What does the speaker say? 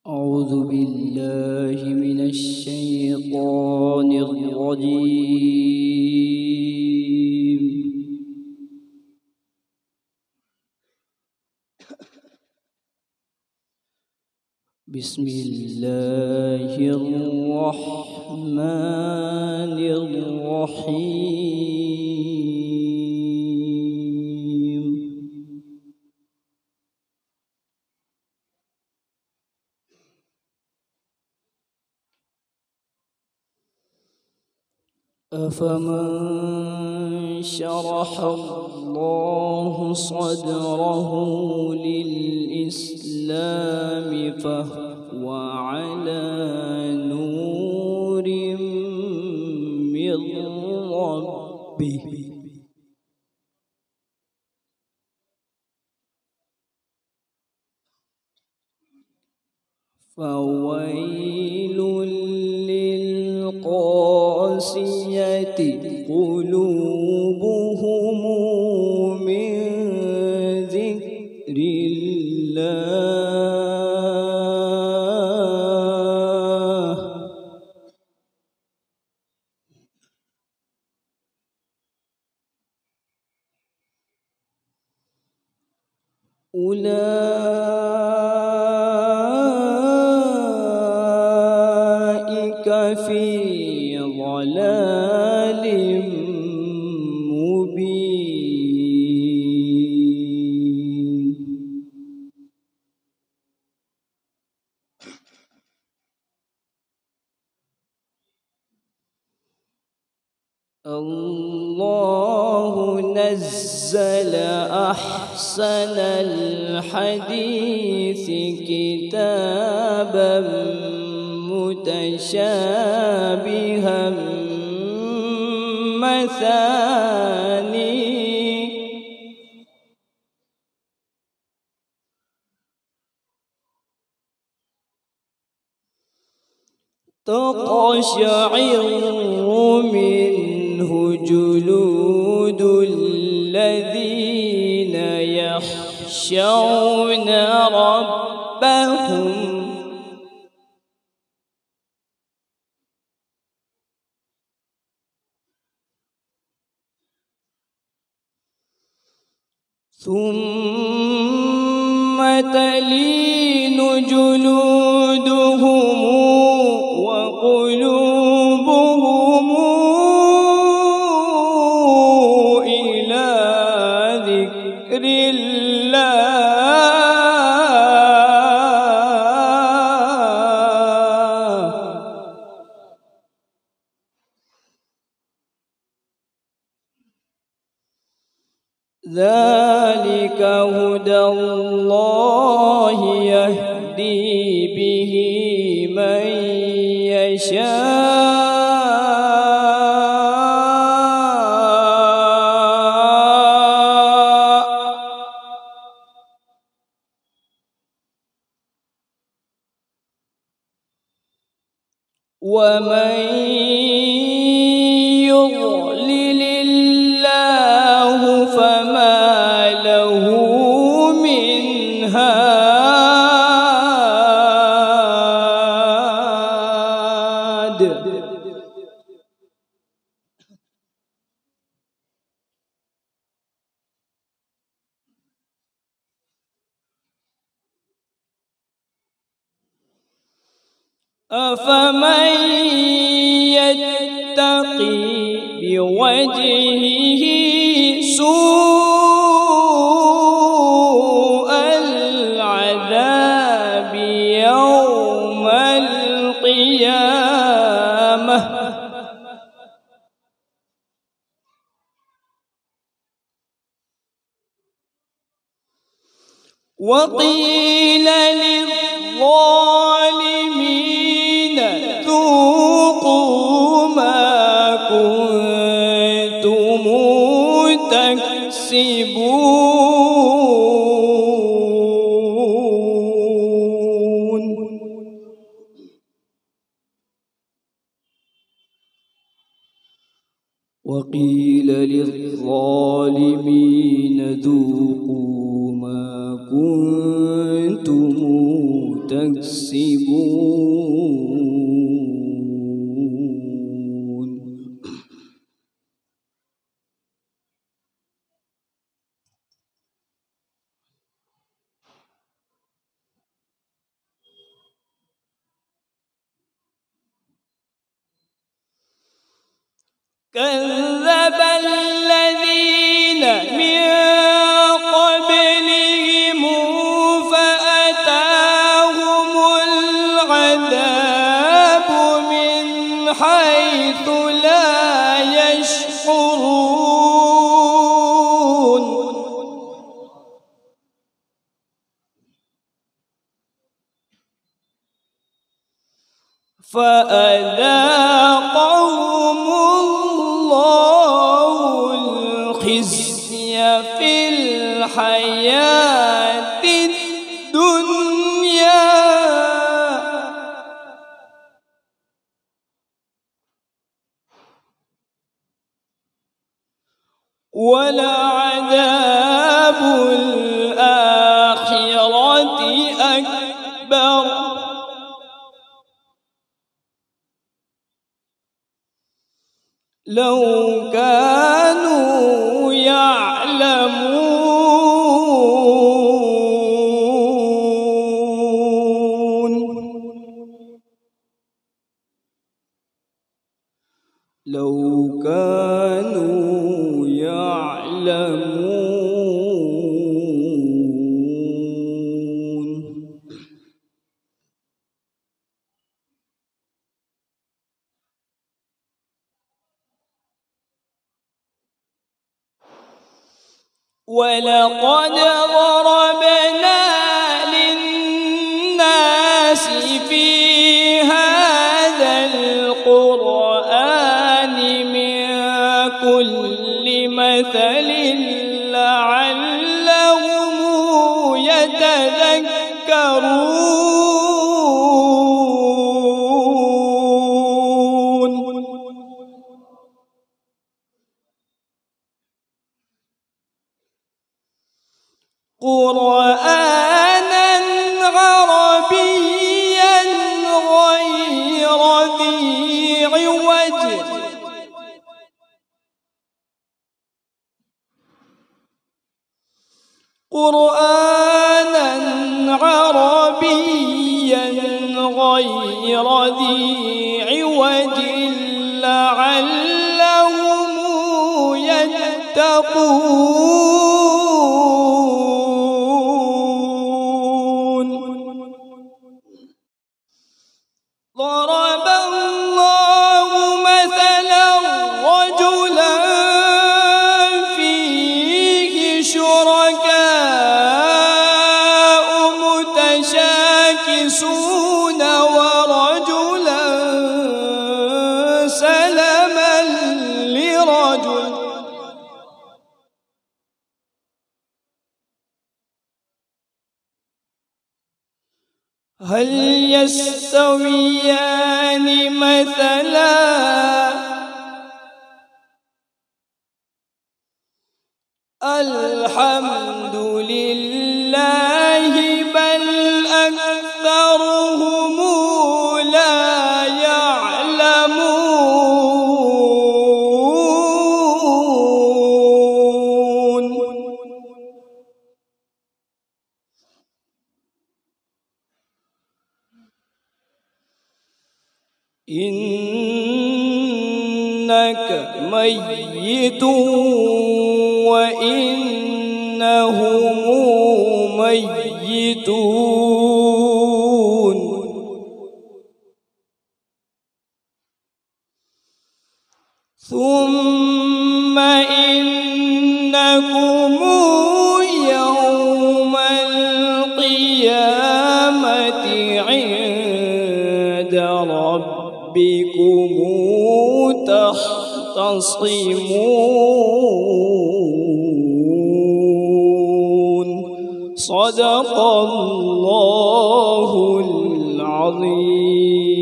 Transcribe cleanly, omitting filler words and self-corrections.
أعوذ بالله من الشيطان الرجيم. بسم الله الرحمن الرحيم. أفمن شرح الله صدره للإسلام فهو على نور من ربه فويل للقاسية قلوبهم من ذكر الله أولئك في ضلال مبين. الله نزل أحسن الحديث كتابا متشابها مثاني تقشعر منه جلود الذين يخشون ربهم ثم تلين جلودهم وقلوبهم إلى ذكر الله ذلك هدى الله يهدي به من يشاء ومن يضلل الله فما له من هاد. أفمن يتقي بوجهه سوء العذاب يوم القيامة وقيل للظالمين ذوقوا ما كنتم تكسبون. وقيل للظالمين ذوقوا ما كنتم تكسبون. يكسبون كذب الذين من قبلهم فأتاهم العذاب من حيث لا يشعرون فأذاقهم الله الخزي في الحياة الدنيا ولعذاب الآخرة أكبر لو كانوا يعلمون لو كانوا يعلمون ولقد ضربنا للناس في هذا القرآن من كل مثل لعلهم يتذكرون قرآنا عربيا غير ذي عوج قرآنا عربيا غير ذي عوج لعلهم يتقون ضرب الله مثلا رجلا فيه شركاء متشاكسون ورجلا سلما لرجل هل يستويان مثلا الحمد لله بل أكثرهم لا يعلمون إنك ميت وإنهم ميتون ثم إنكم يوم القيامة عند ربكم تختصمون صدق الله العظيم.